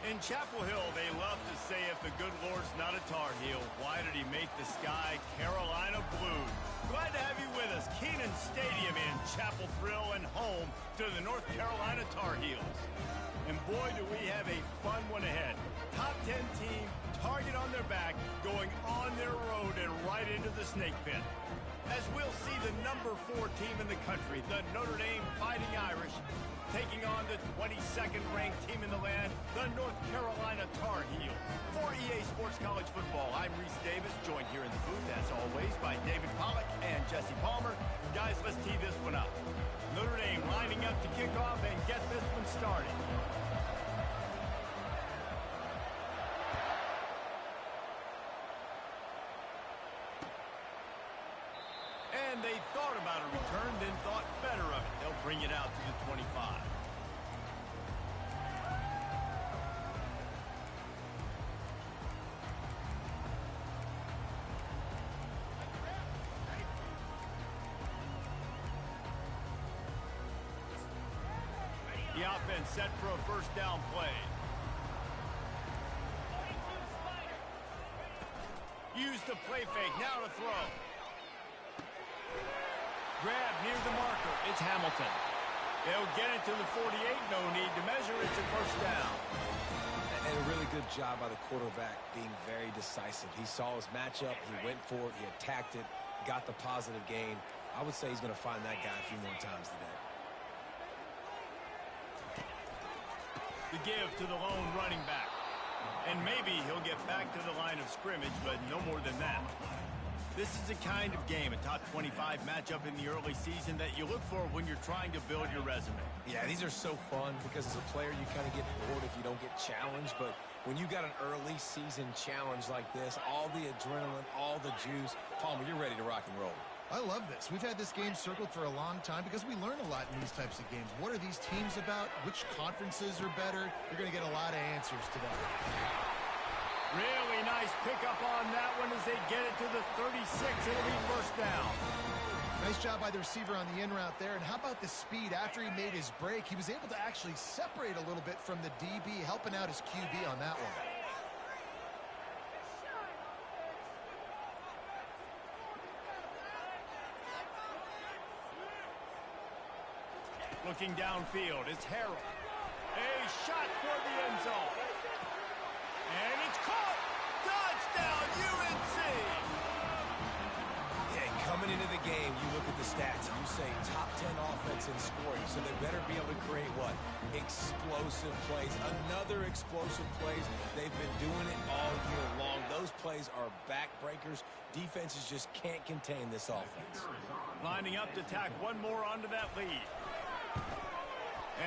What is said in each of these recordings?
In Chapel Hill, they love to say if the good Lord's not a Tar Heel, why did he make the sky Carolina blue? Glad to have you with us. Kenan Stadium in Chapel Thrill and home to the North Carolina Tar Heels. And boy, do we have a fun one ahead. Top 10 team, target on their back, going on their road and right into the snake pit. As we'll see the number 4 team in the country, the Notre Dame Fighting Irish, taking on the 22nd ranked team in the land, the North Carolina Tar Heels. For EA Sports College Football, I'm Reese Davis, joined here in the booth, as always, by David Pollack and Jesse Palmer. Guys, let's tee this one up. Notre Dame lining up to kick off and get this one started. And they thought about a return, then thought better of it. They'll bring it out to the 25. The offense set for a first down play. Use the play fake, now to throw. Grab near the marker, it's Hamilton. They'll get it to the 48, no need to measure, it's a first down. And a really good job by the quarterback being very decisive. He saw his matchup, he went for it, he attacked it, got the positive gain. I would say he's going to find that guy a few more times today. The give to the lone running back. And maybe he'll get back to the line of scrimmage, but no more than that. This is the kind of game, a top 25 matchup in the early season, that you look for when you're trying to build your resume. Yeah, these are so fun because as a player you kind of get bored if you don't get challenged, but when you got an early season challenge like this, all the adrenaline, all the juice, Palmer, you're ready to rock and roll. I love this. We've had this game circled for a long time because we learn a lot in these types of games. What are these teams about? Which conferences are better? You're going to get a lot of answers today. Really nice pickup on that one as they get it to the 36. It'll be first down. Nice job by the receiver on the in route there. And how about the speed? After he made his break, he was able to actually separate a little bit from the DB, helping out his QB on that one. Looking downfield, it's Harrell. A shot toward the end zone. And it's caught! Touchdown, UNC! Yeah, coming into the game, you look at the stats and you say top 10 offense in scoring, so they better be able to create what? Explosive plays. Another explosive plays. They've been doing it all year long. Those plays are backbreakers. Defenses just can't contain this offense. Lining up to tack one more onto that lead.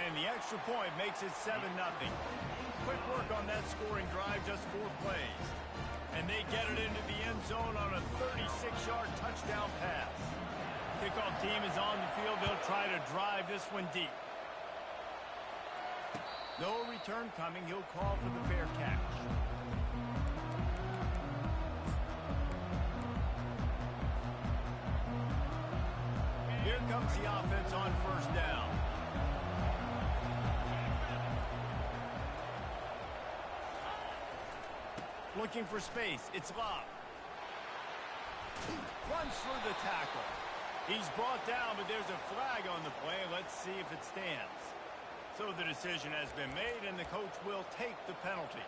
And the extra point makes it 7-0. Quick work on that scoring drive, just 4 plays. And they get it into the end zone on a 36-yard touchdown pass. Kickoff team is on the field. They'll try to drive this one deep. No return coming. He'll call for the fair catch. Here comes the offense on first down. Looking for space. It's Love. Runs through the tackle. He's brought down, but there's a flag on the play. Let's see if it stands. So the decision has been made, and the coach will take the penalty.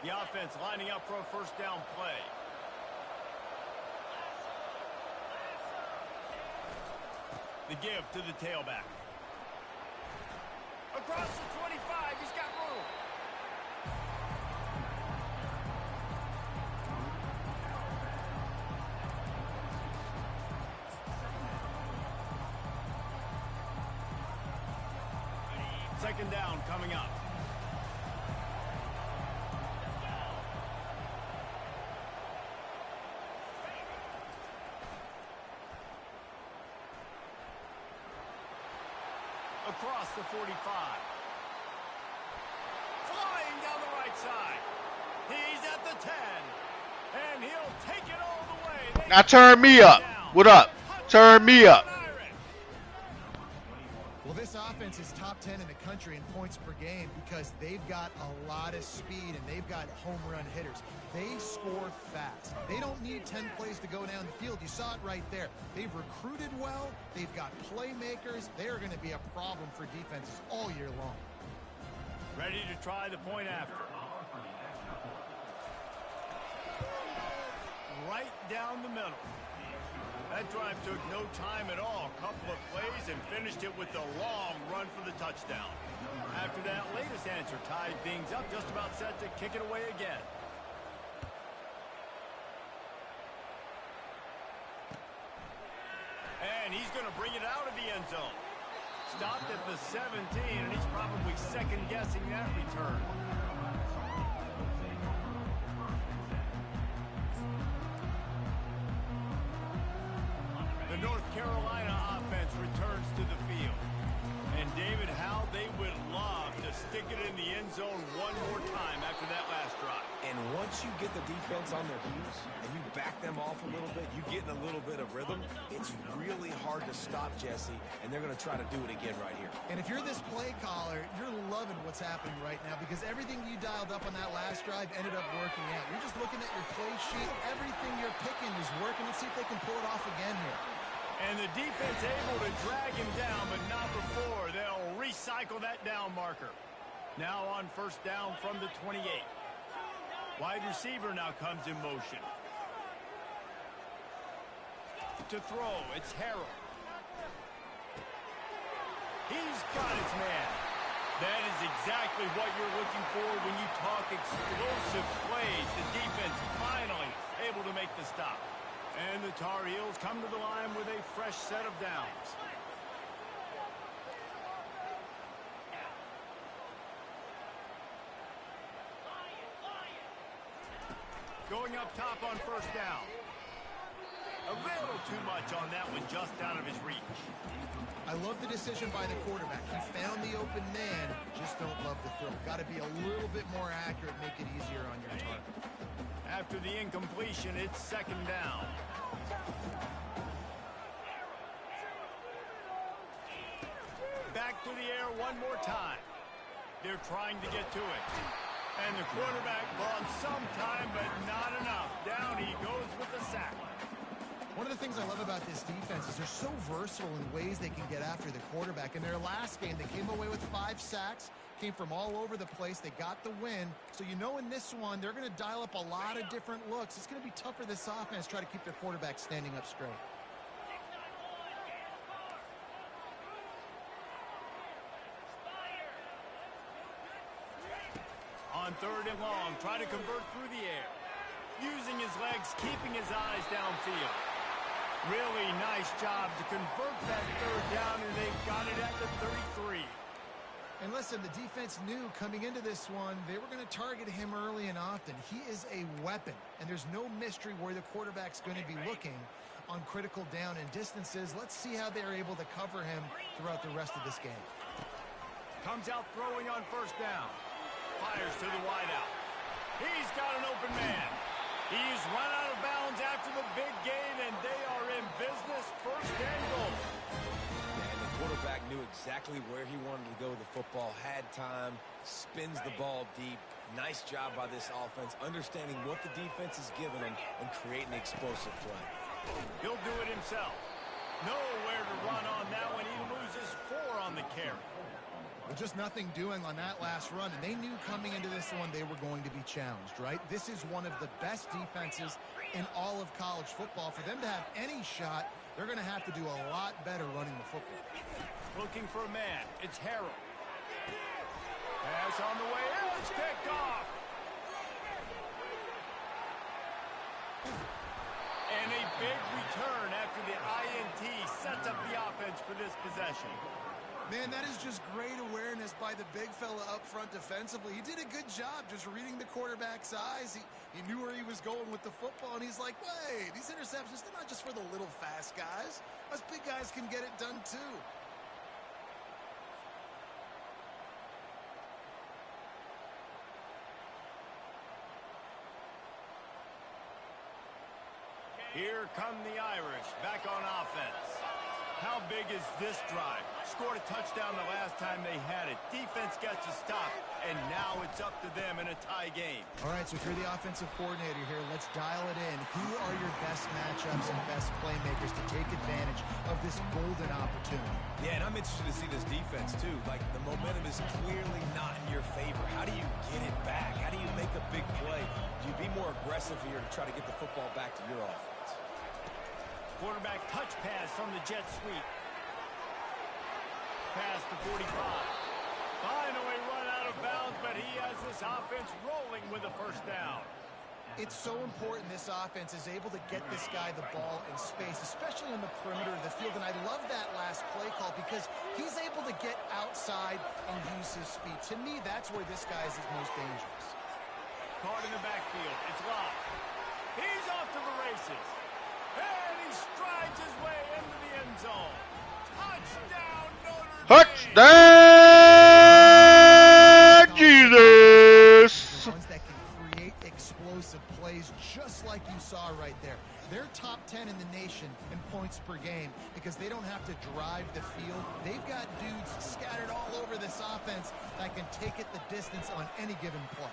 The offense lining up for a first down play. The give to the tailback. Across the 25, he's got room. Second down coming up. Across the 45. Flying down the right side. He's at the 10. And he'll take it all the way. Now turn me up. What up? Turn me up. Well, this offense is top 10 in the country in points per game because they've got a lot of speed and they've got home run hitters. They score fast. They don't need 10 plays to go down the field. You saw it right there. They've recruited well. They've got playmakers. They are going to be a problem for defenses all year long. Ready to try the point after. Right down the middle. That drive took no time at all. Couple of plays and finished it with a long run for the touchdown. After that latest answer tied things up, just about set to kick it away again. And he's going to bring it out of the end zone. Stopped at the 17, and he's probably second-guessing that return. The North Carolina offense returns to the field. And David, how they would love to stick it in the end zone one more time after that last drive. And once you get the defense on their heels and you back them off a little bit, you get in a little bit of rhythm, it's really hard to stop, Jesse, and they're going to try to do it again right here. And if you're this play caller, you're loving what's happening right now because everything you dialed up on that last drive ended up working out. You're just looking at your play sheet. Everything you're picking is working. Let's see if they can pull it off again here. And the defense able to drag him down, but not before. They'll recycle that down marker. Now on first down from the 28. Wide receiver now comes in motion. To throw, it's Harrell. He's got his man. That is exactly what you're looking for when you talk explosive plays. The defense finally able to make the stop. And the Tar Heels come to the line with a fresh set of downs. Going up top on first down. A little too much on that one, just out of his reach. I love the decision by the quarterback. He found the open man, just don't love the throw. Got to be a little bit more accurate, make it easier on your target. After the incompletion, it's second down. Back to the air one more time. They're trying to get to it. And the quarterback bought some time, but not enough. Down he goes with the sack. One of the things I love about this defense is they're so versatile in ways they can get after the quarterback. In their last game, they came away with 5 sacks, came from all over the place. They got the win. So you know in this one, they're going to dial up a lot of different looks. It's going to be tough for this offense to try to keep their quarterback standing up straight. On third and long, try to convert through the air. Using his legs, keeping his eyes downfield. Really nice job to convert that third down, and they've got it at the 33. And listen, the defense knew coming into this one, they were going to target him early and often. He is a weapon, and there's no mystery where the quarterback's going to be looking on critical down and distances. Let's see how they're able to cover him throughout the rest of this game. Comes out throwing on first down. Fires to the wideout. He's got an open man. He's run out of bounds after the big gain, and they are in business, first and goal. And the quarterback knew exactly where he wanted to go with the football, had time, spins the ball deep. Nice job by this offense, understanding what the defense is giving him and creating explosive play. He'll do it himself. Nowhere to run on that one. He loses 4 on the carry. Well, just nothing doing on that last run, and they knew coming into this one they were going to be challenged, right? This is one of the best defenses in all of college football. For them to have any shot, they're going to have to do a lot better running the football. Looking for a man. It's Harrell. Pass on the way in. It's picked off. And a big return after the INT sets up the offense for this possession. Man, that is just great awareness by the big fella up front defensively. He did a good job just reading the quarterback's eyes. He knew where he was going with the football, and he's like, wait, these interceptions, they're not just for the little fast guys. Us big guys can get it done too. Here come the Irish back on offense. How big is this drive? Scored a touchdown the last time they had it. Defense gets a stop, and now it's up to them in a tie game. All right, so if you're the offensive coordinator here, let's dial it in. Who are your best matchups and best playmakers to take advantage of this golden opportunity? Yeah, and I'm interested to see this defense, too. Like, the momentum is clearly not in your favor. How do you get it back? How do you make a big play? Do you be more aggressive here to try to get the football back to your offense? Quarterback touch pass from the jet sweep. Pass to 45. Finally run out of bounds, but he has this offense rolling with a first down. It's so important this offense is able to get this guy the ball in space, especially on the perimeter of the field. And I love that last play call because he's able to get outside and use his speed. To me, that's where this guy is his most dangerous. Caught in the backfield. It's locked. He's off to the races. And he strides his way into the end zone. Touchdown, Notre Touchdown, Jesus! The ones that can create explosive plays just like you saw right there. They're top 10 in the nation in points per game because they don't have to drive the field. They've got dudes scattered all over this offense that can take it the distance on any given play.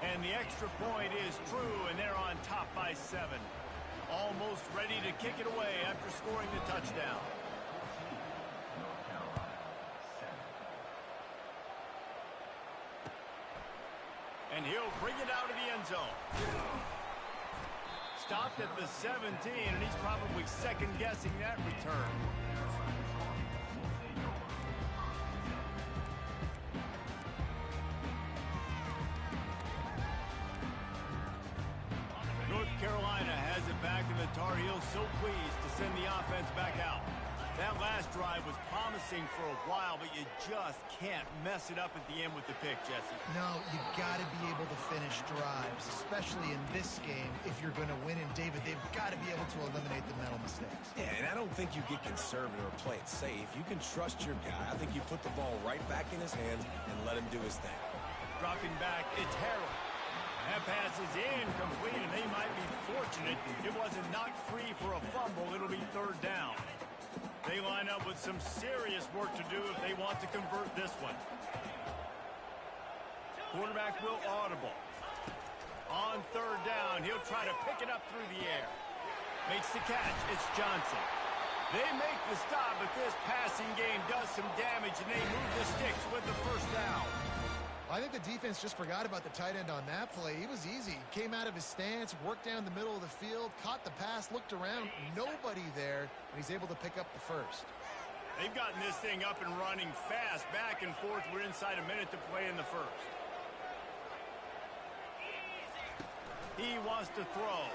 And the extra point is true, and they're on top by 7. Almost ready to kick it away after scoring the touchdown. And he'll bring it out of the end zone. Stopped at the 17, and he's probably second-guessing that return. North Carolina has it back, and the Tar Heels so pleased to send the offense back out. That last drive was promising for a while, but you just can't mess it up at the end with the pick, Jesse. No, you got to be able to finish drives, especially in this game. If you're going to win, and David, they've got to be able to eliminate the mental mistakes. Yeah, and I don't think you get conservative or play it safe. You can trust your guy. I think you put the ball right back in his hands and let him do his thing. Dropping back, it's Harold. That pass is incomplete, and they might be fortunate it wasn't knocked free for a fumble. It'll be third down. They line up with some serious work to do if they want to convert this one. Quarterback will audible. On third down, he'll try to pick it up through the air. Makes the catch. It's Johnson. They make the stop, but this passing game does some damage, and they move the sticks with the first down. I think the defense just forgot about the tight end on that play. He was easy. Came out of his stance, worked down the middle of the field, caught the pass, looked around, nobody there, and he's able to pick up the first. They've gotten this thing up and running fast, back and forth. We're inside a minute to play in the first. He wants to throw.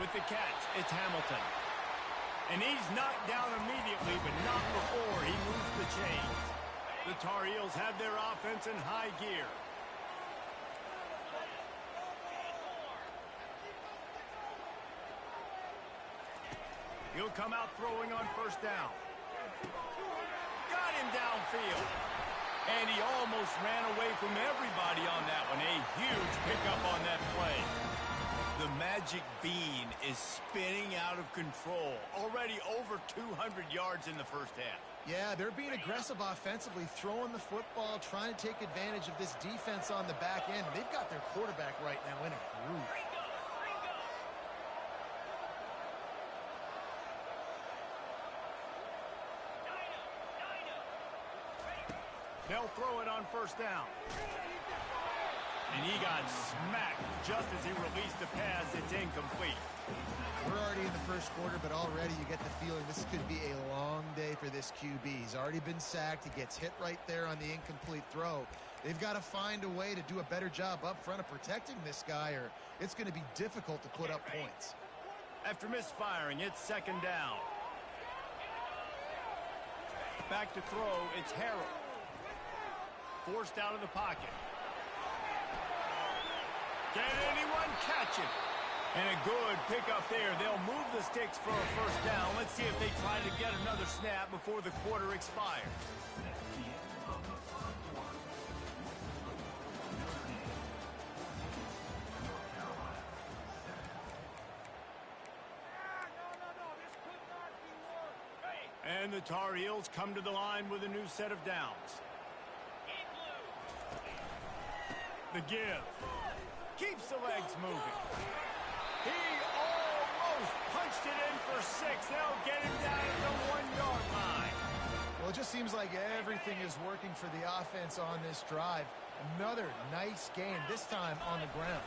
With the catch, it's Hamilton. And he's knocked down immediately, but not before he moves the chains. The Tar Heels have their offense in high gear. He'll come out throwing on first down. Got him downfield. And he almost ran away from everybody on that one. A huge pickup on that play. The magic bean is spinning out of control. Already over 200 yards in the first half. Yeah, they're being aggressive offensively, throwing the football, trying to take advantage of this defense on the back end. They've got their quarterback right now in a groove. They'll throw it on first down. And he got smacked just as he released the pass. It's incomplete. We're already in the first quarter, but already you get the feeling this could be a long day for this QB. He's already been sacked. He gets hit right there on the incomplete throw. They've got to find a way to do a better job up front of protecting this guy, or it's going to be difficult to put up points. After misfiring, it's second down. Back to throw, it's Harold. Forced out of the pocket. Can anyone catch it? And a good pickup there. They'll move the sticks for a first down. Let's see if they try to get another snap before the quarter expires. And the Tar Heels come to the line with a new set of downs. The give. Keeps the legs moving. He almost punched it in for 6. They'll get him down at the 1-yard line. Well, it just seems like everything is working for the offense on this drive. Another nice game, this time on the ground.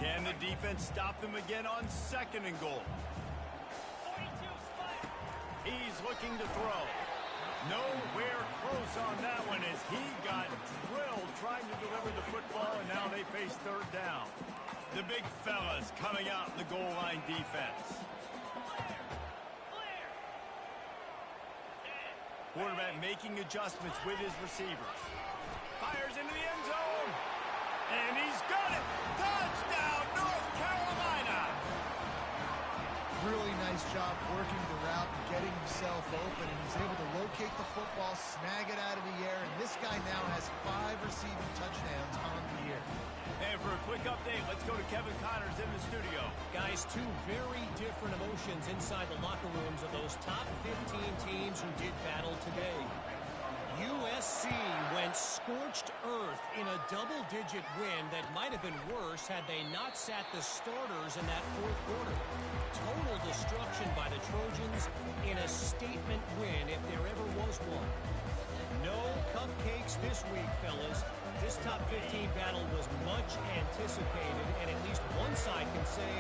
Can the defense stop them again on 2nd and goal? He's looking to throw. Nowhere close on that one as he got drilled trying to deliver the football, and now they face 3rd down. The big fellas coming out in the goal line defense. Quarterback making adjustments with his receivers. Fires into the end zone. And he's got it. Touchdown, North Carolina. Really nice job working the route and getting himself open, and he's able to locate the football, snag it out of the air, and this guy now has 5 receiving touchdowns on the year. And for a quick update, let's go to Kevin Connors in the studio. Guys, 2 very different emotions inside the locker rooms of those top 15 teams who did battle today. USC went scorched earth in a double-digit win that might have been worse had they not sat the starters in that 4th quarter. Total destruction by the Trojans in a statement win if there ever was one. No cupcakes this week, fellas. This top 15 battle was much anticipated, and at least one side can say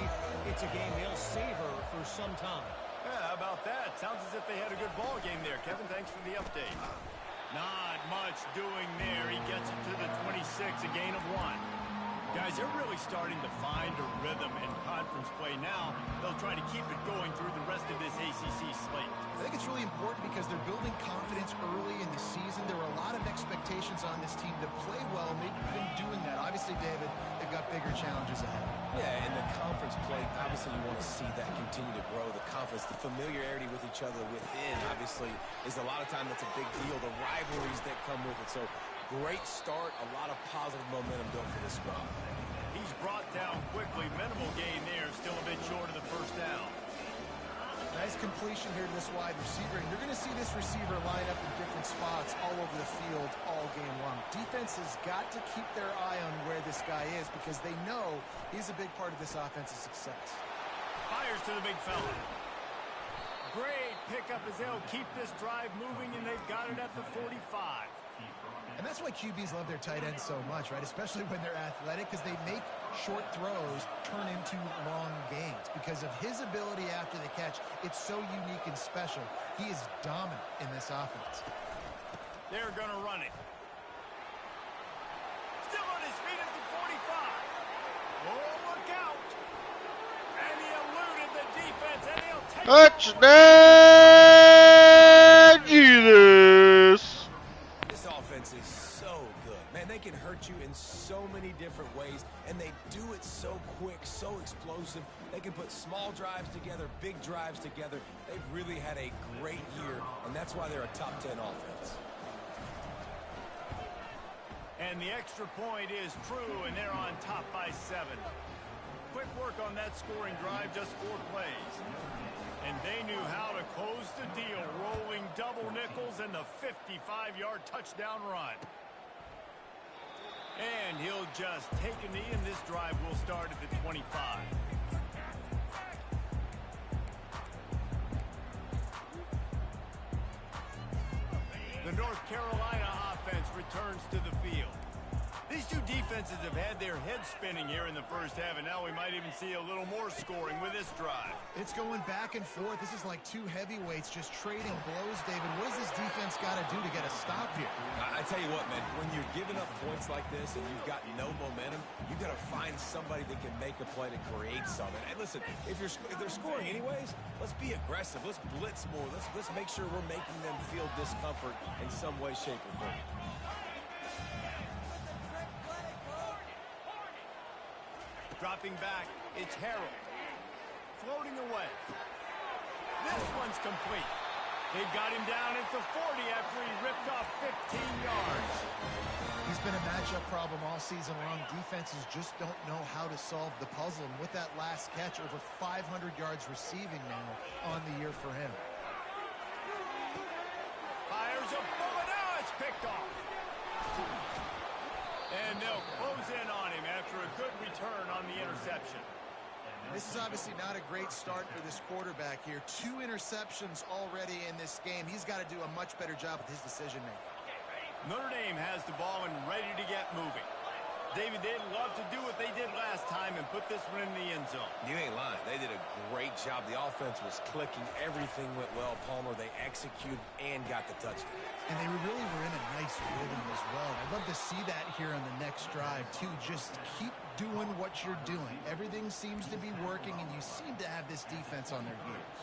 it's a game they'll savor for some time. Yeah, how about that? Sounds as if they had a good ball game there. Kevin, thanks for the update. Not much doing there. He gets it to the 26, a gain of 1. Guys, they're really starting to find a rhythm in conference play now. They'll try to keep it going through the rest of this ACC slate. I think it's really important because they're building confidence early in the season. There were a lot of expectations on this team to play well, and they've been doing that. Obviously, David, they've got bigger challenges ahead. Yeah, and the conference play, obviously you want to see that continue to grow. The confidence, the familiarity with each other within, obviously, is a lot of time that's a big deal. The rivalries that come with it. So, great start, a lot of positive momentum built for this squad. He's brought down quickly. Minimal gain there, still a bit short of the 1st down. Nice completion here to this wide receiver, and you're going to see this receiver line up in different spots all over the field all game long. Defense has got to keep their eye on where this guy is because they know he's a big part of this offense's success. Fires to the big fella. Great pickup as they'll keep this drive moving, and they've got it at the 45. And that's why QBs love their tight ends so much, right? Especially when they're athletic, because they make short throws turn into long gains. Because of his ability after the catch, it's so unique and special. He is dominant in this offense. They're going to run it. Still on his feet at the 45. Oh, look out. And he eluded the defense, and he'll take Touchdown, Jesus! This offense is so good. Man, they can hurt you in so many different ways, and they do it so quick, so explosive. They can put small drives together, big drives together. They've really had a great year, and that's why they're a top 10 offense. And the extra point is true, and they're on top by 7. Quick work on that scoring drive, just 4 plays. And they knew how to close the deal, rolling double nickels and the 55-yard touchdown run. And he'll just take a knee, and this drive will start at the 25. The North Carolina offense returns to the field. These two defenses have had their heads spinning here in the first half, and now we might even see a little more scoring with this drive. It's going back and forth. This is like two heavyweights just trading blows, David. What does this defense got to do to get a stop here? I tell you what, man, when you're giving up points like this and you've got no momentum, you've got to find somebody that can make a play to create something. And listen, if they're scoring anyways, let's be aggressive. Let's blitz more. Let's make sure we're making them feel discomfort in some way, shape, or form. Dropping back, it's Harold. Floating away. This one's complete. They've got him down at the 40 after he ripped off 15 yards. He's been a matchup problem all season long. Defenses just don't know how to solve the puzzle. And with that last catch, over 500 yards receiving now on the year for him. Fires a bullet. Now it's picked off. And they'll close in on him after a good return on the interception. This is obviously not a great start for this quarterback here. 2 interceptions already in this game. He's got to do a much better job with his decision making. Notre Dame has the ball and ready to get moving. David, they'd love to do what they did last time and put this one in the end zone. You ain't lying. They did a great job. The offense was clicking. Everything went well, Palmer. They executed and got the touchdown. And they really were in a nice rhythm as well. I'd love to see that here on the next drive, too. Just keep doing what you're doing. Everything seems to be working, and you seem to have this defense on their heels.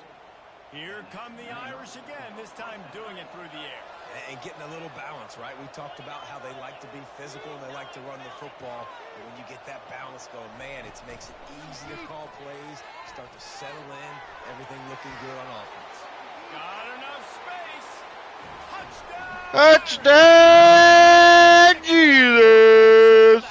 Here come the Irish again, this time doing it through the air. And getting a little balance, right? We talked about how they like to be physical and they like to run the football. But when you get that balance going, man, it makes it easy to call plays, start to settle in, everything looking good on offense. Got enough space. Touchdown! Touchdown, Jesus!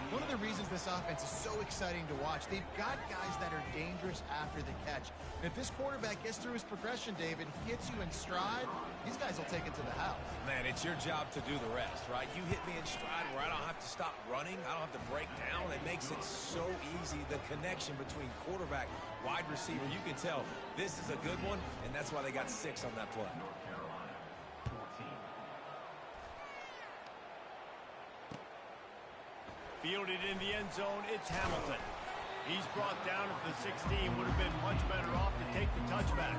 One of the reasons this offense is so exciting to watch, they've got guys that are dangerous after the catch. And if this quarterback gets through his progression, David, hits you in stride, these guys will take it to the house. Man, it's your job to do the rest, right? You hit me in stride where I don't have to stop running. I don't have to break down. It makes it so easy. The connection between quarterback, wide receiver, you can tell this is a good one, and that's why they got 6 on that play. Fielded in the end zone, it's Hamilton. He's brought down at the 16. Would have been much better off to take the touchback.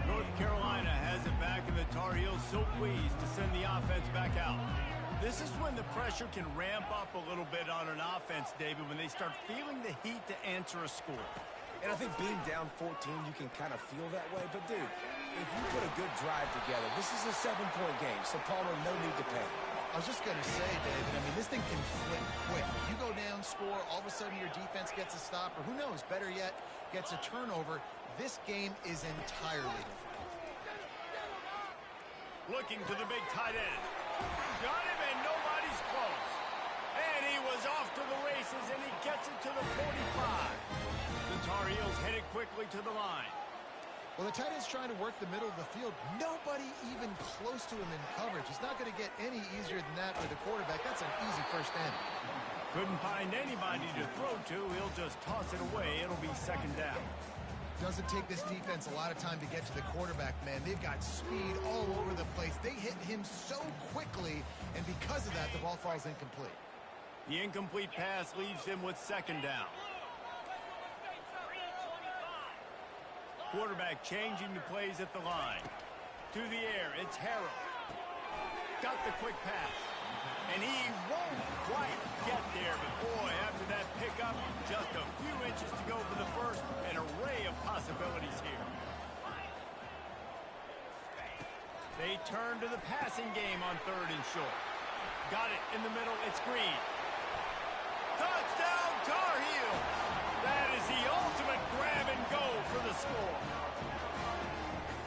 North Carolina has it back, and the Tar Heels so pleased to send the offense back out. This is when the pressure can ramp up a little bit on an offense, David, when they start feeling the heat to answer a score. And I think being down 14, you can kind of feel that way. But, dude, if you put a good drive together, this is a 7-point game, so Palmer, no need to panic. I was just going to say, David, I mean, this thing can flip quick. You go down, score, all of a sudden your defense gets a stop, or who knows, better yet, gets a turnover. This game is entirely different. Looking to the big tight end. Got him, and nobody's close. And he was off to the races, and he gets it to the 45. The Tar Heels headed quickly to the line. Well, the tight end's trying to work the middle of the field. Nobody even close to him in coverage. It's not going to get any easier than that for the quarterback. That's an easy first down. Couldn't find anybody to throw to. He'll just toss it away. It'll be second down. Doesn't take this defense a lot of time to get to the quarterback, man. They've got speed all over the place. They hit him so quickly, and because of that, the ball falls incomplete. The incomplete pass leaves him with second down. Quarterback changing the plays at the line. To the air, it's Harrell. Got the quick pass. And he won't quite get there, but boy, after that pickup, just a few inches to go for the first. An array of possibilities here. They turn to the passing game on 3rd and short. Got it in the middle, it's Green. Touchdown, Tar Heels! That is the ultimate grab and go for the score.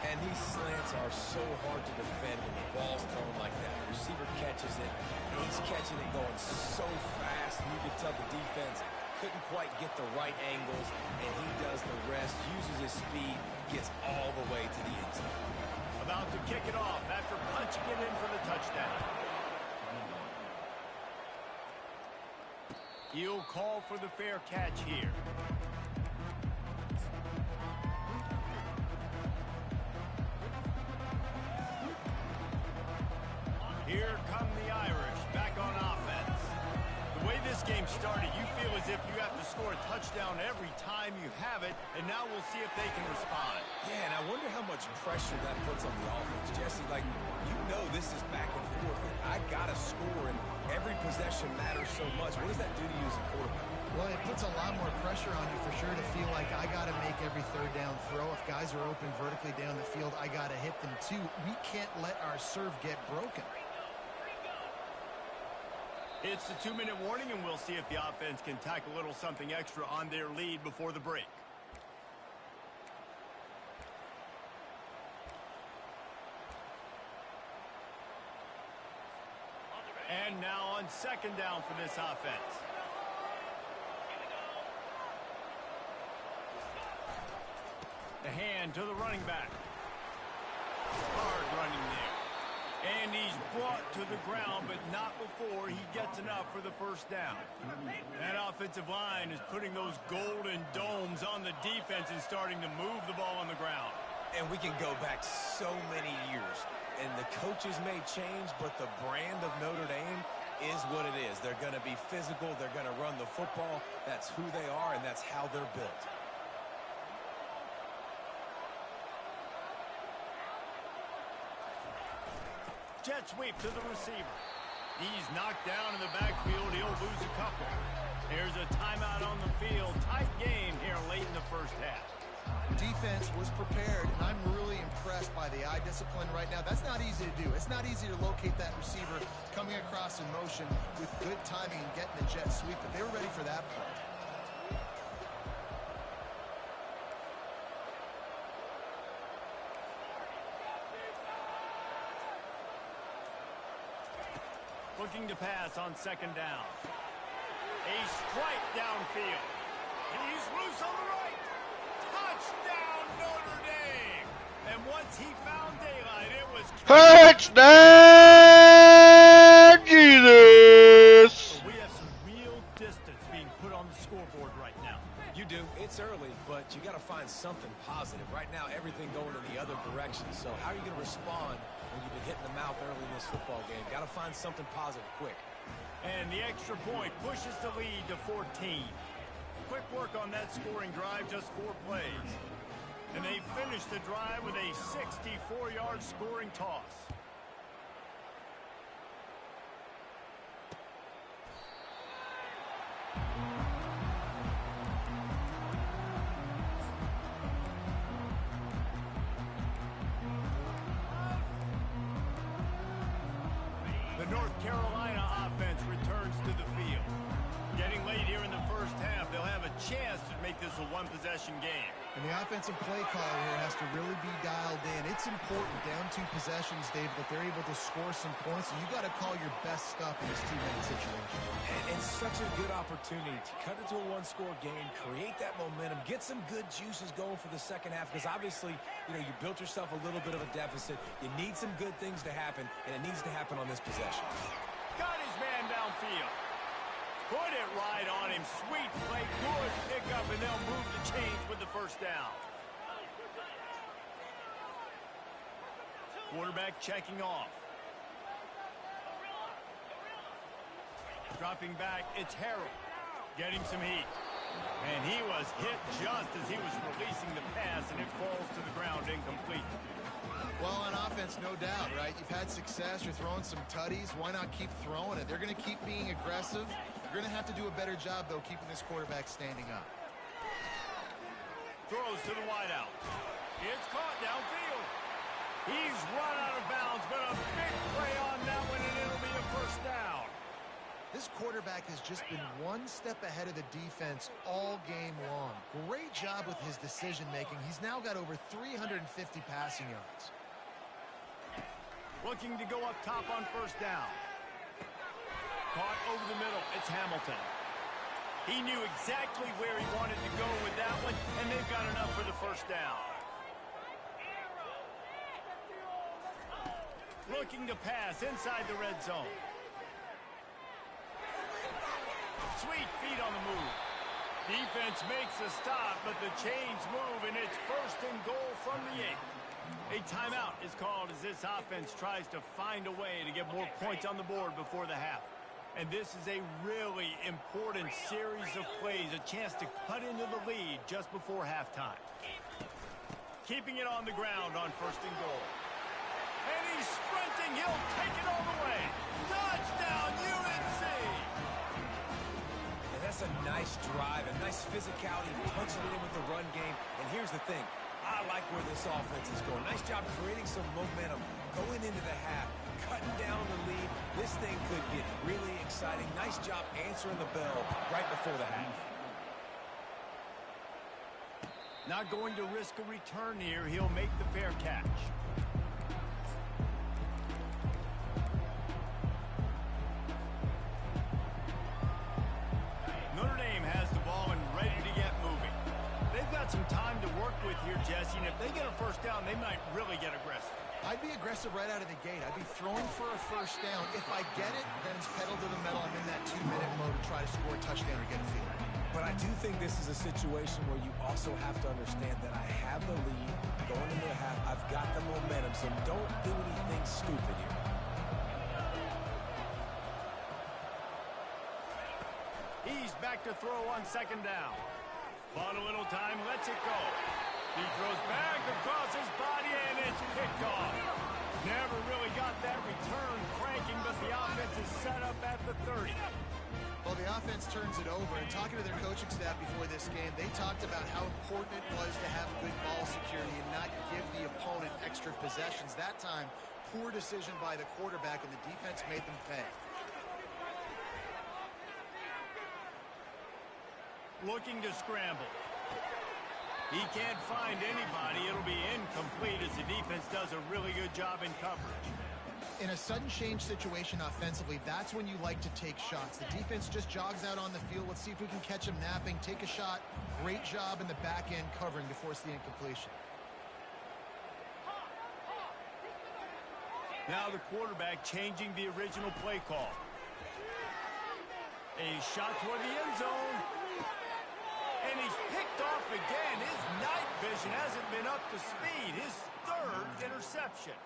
And these slants are so hard to defend when the ball's thrown like that. The receiver catches it. He's catching it going so fast. You can tell the defense couldn't quite get the right angles, and he does the rest, uses his speed, gets all the way to the end zone. About to kick it off after punching it in for the touchdown. He'll call for the fair catch here. Here come the Irish back on offense. The way this game started, you feel as if you have to score a touchdown every time you have it, and now we'll see if they can respond. Yeah, and I wonder how much pressure that puts on the offense, Jesse. Like, you know this is back and forth. I got to score, and every possession matters so much. What does that do to you as a quarterback? Well, it puts a lot more pressure on you for sure to feel like I got to make every 3rd down throw. If guys are open vertically down the field, I got to hit them too. We can't let our serve get broken. It's the 2-minute warning, and we'll see if the offense can tack a little something extra on their lead before the break. And now on second down for this offense. The hand to the running back. Hard running there. And he's brought to the ground, but not before he gets enough for the first down. That offensive line is putting those golden domes on the defense and starting to move the ball on the ground. And we can go back so many years. And the coaches may change, but the brand of Notre Dame is what it is. They're going to be physical. They're going to run the football. That's who they are, and that's how they're built. Jet sweep to the receiver. He's knocked down in the backfield. He'll lose a couple. There's a timeout on the field. Tight game here late in the first half. Defense was prepared, and I'm really impressed by the eye discipline right now. That's not easy to do. It's not easy to locate that receiver coming across in motion with good timing and getting a jet sweep, but they were ready for that play. Looking to pass on second down. A strike downfield. He's loose on the right. Touchdown, Notre Dame. And once he found daylight, it was... Touchdown, Jesus! We have some real distance being put on the scoreboard right now. You do. It's early, but you got to find something positive. Right now, everything going in the other direction. So how are you going to respond when you've been hitting the mouth early in this football game? Got to find something positive quick. And the extra point pushes the lead to 14. Quick work on that scoring drive, just 4 plays. And they finish the drive with a 64-yard scoring toss. The North Carolina offense returns to the field. Getting late here in the first half, they'll have a chance to make this a one-possession game. And the offensive play caller here has to really be dialed in. It's important down 2 possessions, Dave, that they're able to score some points. So you got to call your best stuff in this 2-minute situation. And such a good opportunity to cut into a 1-score game, create that momentum, get some good juices going for the second half, because obviously, you built yourself a little bit of a deficit. You need some good things to happen, and it needs to happen on this possession. Got his man downfield. Put it right on him. Sweet play. Good pickup, and they'll move the chains with the first down. Quarterback checking off. Dropping back, it's Harold. Getting some heat. And he was hit just as he was releasing the pass, and it falls to the ground incomplete. Well, on offense, no doubt, right? You've had success. You're throwing some tutties. Why not keep throwing it? They're going to keep being aggressive. You're going to have to do a better job, though, keeping this quarterback standing up. Throws to the wideout. It's caught downfield. He's run out of bounds, but a big play on that one, and it'll be a first down. This quarterback has just been one step ahead of the defense all game long. Great job with his decision-making. He's now got over 350 passing yards. Looking to go up top on first down. Caught over the middle. It's Hamilton. He knew exactly where he wanted to go with that one, and they've got enough for the first down. Looking to pass inside the red zone. Sweet feet on the move. Defense makes a stop, but the chains move, and it's first and goal from the 8. A timeout is called as this offense tries to find a way to get more points on the board before the half. And this is a really important series of plays, a chance to cut into the lead just before halftime. Keeping it on the ground on first and goal. And he's sprinting. He'll take it all the way. Touchdown, UNC! And that's a nice drive, a nice physicality, punching it in with the run game. And here's the thing. I like where this offense is going. Nice job creating some momentum going into the half, cutting down the lead. This thing could get really exciting. Nice job answering the bell right before the half. Not going to risk a return here. He'll make the fair catch. some time to work with here, Jesse, and if they get a first down, they might really get aggressive. I'd be aggressive right out of the gate. I'd be throwing for a first down. If I get it, then it's pedal to the metal. I'm in that 2-minute mode to try to score a touchdown or get a field. But I do think this is a situation where you also have to understand that I have the lead going into the half. I've got the momentum, so don't do anything stupid here. He's back to throw on second down. Bought a little time, lets it go. He throws back across his body, and it's picked off. Never really got that return cranking, but the offense is set up at the 30. Well, the offense turns it over, and talking to their coaching staff before this game, they talked about how important it was to have good ball security and not give the opponent extra possessions. That time, poor decision by the quarterback, and the defense made them pay. Looking to scramble. He can't find anybody. It'll be incomplete as the defense does a really good job in coverage. In a sudden change situation offensively, that's when you like to take shots. The defense just jogs out on the field. Let's see if we can catch him napping, take a shot. Great job in the back end covering to force the incompletion. Now the quarterback changing the original play call. A shot toward the end zone. And he's picked off again. His night vision hasn't been up to speed. His third interception.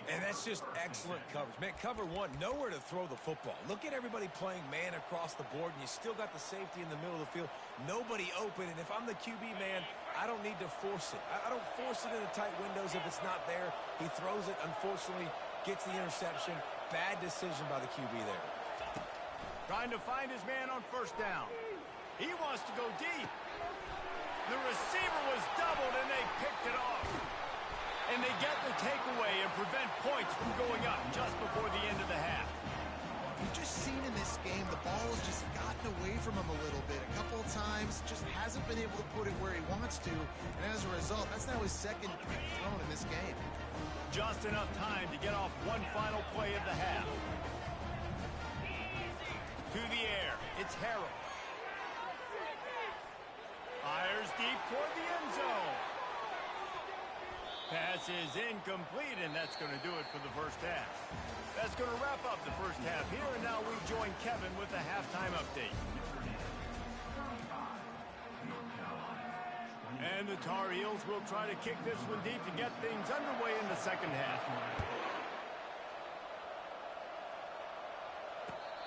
And that's just excellent coverage. Man, cover one, nowhere to throw the football. Look at everybody playing man across the board, and you still got the safety in the middle of the field. Nobody open, and if I'm the QB, man, I don't need to force it. I don't force it into tight windows if it's not there. He throws it, unfortunately, gets the interception. Bad decision by the QB there. Trying to find his man on first down. He wants to go deep. The receiver was doubled, and they picked it off. And they get the takeaway and prevent points from going up just before the end of the half. We've just seen in this game the ball has just gotten away from him a little bit. A couple of times, just hasn't been able to put it where he wants to. And as a result, that's now his second pick thrown in this game. Just enough time to get off one final play of the half. To the air, it's Harrell. Fires deep toward the end zone. Pass is incomplete, and that's going to do it for the first half. That's going to wrap up the first half here, and now we join Kevin with the halftime update. And the Tar Heels will try to kick this one deep to get things underway in the second half.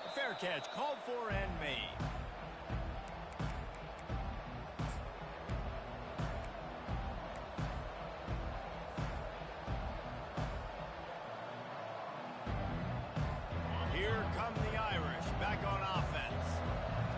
A fair catch called for and made. Here come the Irish back on offense.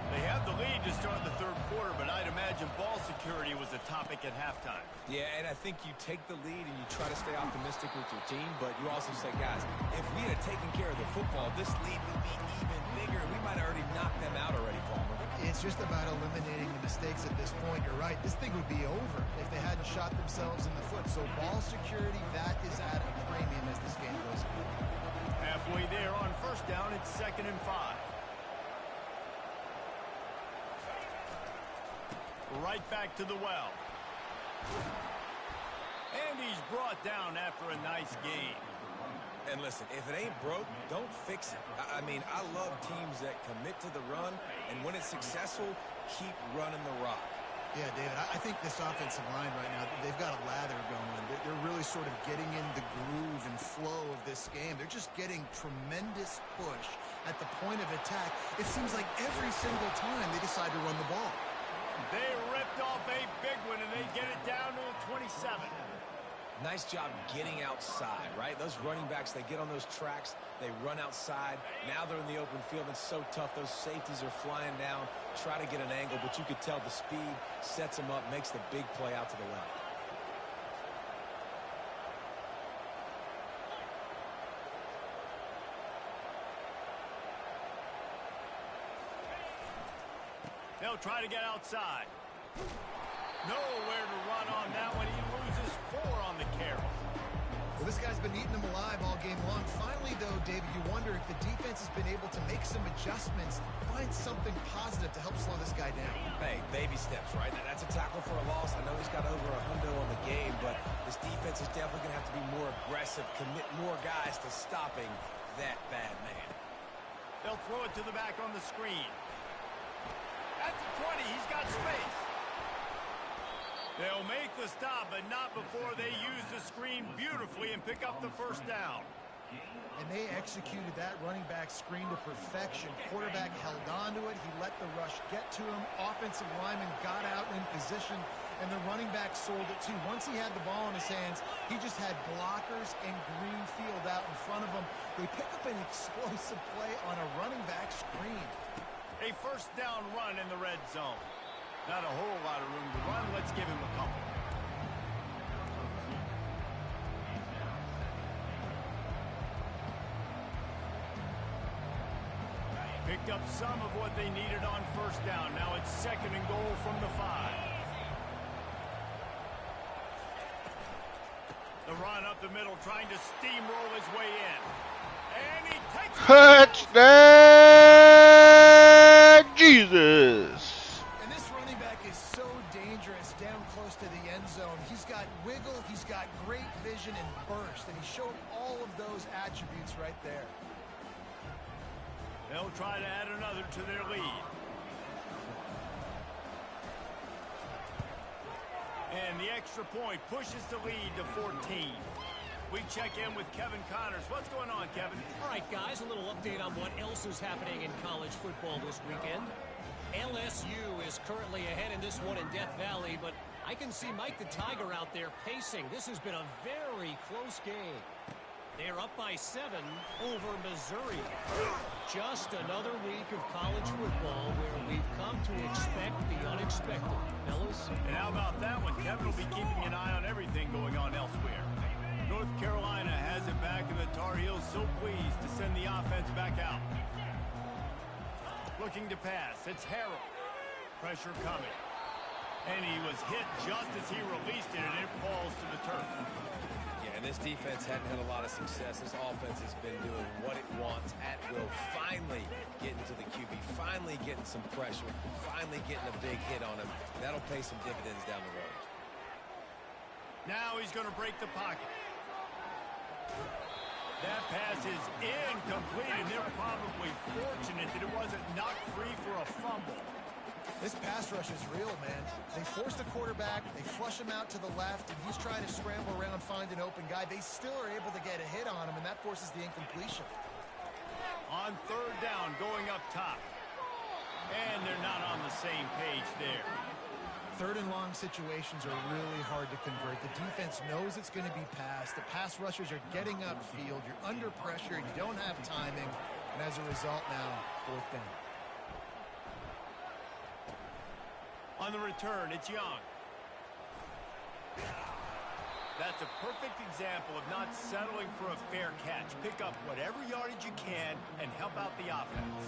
They have the lead to start the third quarter, but I'd imagine ball security was a topic at halftime. Yeah, and I think you take the lead and you try to stay optimistic with your team, but you also say, guys, if we had taken care of the football, this lead would be even bigger. We might have already knocked them out already, Palmer. It's just about eliminating the mistakes at this point. You're right. This thing would be over if they hadn't shot themselves in the foot. So ball security, that is at a premium as this game goes on. Halfway there on first down, it's 2nd and 5. Right back to the well. And he's brought down after a nice gain. And listen, if it ain't broke, don't fix it. I mean, I love teams that commit to the run, and when it's successful, keep running the rock. Yeah, David, I think this offensive line right now, they've got a lather going. They're really sort of getting in the groove and flow of this game. They're just getting tremendous push at the point of attack. It seems like every single time they decide to run the ball. They ripped off a big one, and they get it down to the 27. Nice job getting outside, right? Those running backs, they get on those tracks, they run outside. Now they're in the open field. It's so tough. Those safeties are flying down, try to get an angle, but you could tell the speed sets them up, makes the big play out to the left. They'll try to get outside. Nowhere to run on that one. He loses 4 on the carry. Well, this guy's been eating them alive all game long. Finally, though, David, you wonder if the defense has been able to make some adjustments, find something positive to help slow this guy down. Hey, baby steps, right? That's a tackle for a loss. I know he's got over $100 on the game, but this defense is definitely going to have to be more aggressive, commit more guys to stopping that bad man. They'll throw it to the back on the screen. At the 20, he's got space. They'll make the stop, but not before they use the screen beautifully and pick up the first down. And they executed that running back screen to perfection. Quarterback held on to it. He let the rush get to him. Offensive lineman got out in position, and the running back sold it too. Once he had the ball in his hands, he just had blockers and green field out in front of him. They pick up an explosive play on a running back screen. A first down run in the red zone. Not a whole lot of room to run. Let's give him a couple. Picked up some of what they needed on first down. Now it's 2nd and goal from the 5. The run up the middle, trying to steamroll his way in. And he takes touchdown, Jesus. And this running back is so dangerous down close to the end zone. He's got wiggle, he's got great vision and burst, and he showed all of those attributes right there. They'll try to add another to their lead. And the extra point pushes the lead to 14. We check in with Kevin Connors. What's going on, Kevin? All right, guys, a little update on what else is happening in college football this weekend. LSU is currently ahead in this one in Death Valley, but I can see Mike the Tiger out there pacing. This has been a very close game. They're up by 7 over Missouri. Just another week of college football where we've come to expect the unexpected, fellas. And how about that one? Kevin will be keeping an eye on everything going on elsewhere. North Carolina has it back, and the Tar Heels so pleased to send the offense back out. Looking to pass. It's Harrell. Pressure coming. And he was hit just as he released it, and it falls to the turf. And this defense hadn't had a lot of success. This offense has been doing what it wants at will. Finally getting to the QB. Finally getting some pressure. Finally getting a big hit on him. That'll pay some dividends down the road. Now he's going to break the pocket. That pass is incomplete, and they're probably fortunate that it wasn't knocked free for a fumble. This pass rush is real, man. They force the quarterback, they flush him out to the left, and he's trying to scramble around, find an open guy. They still are able to get a hit on him, and that forces the incompletion. On 3rd down, going up top. And they're not on the same page there. 3rd and long situations are really hard to convert. The defense knows it's going to be passed. The pass rushers are getting upfield. You're under pressure. You don't have timing. And as a result now, 4th down. On the return, it's Young. That's a perfect example of not settling for a fair catch. Pick up whatever yardage you can and help out the offense.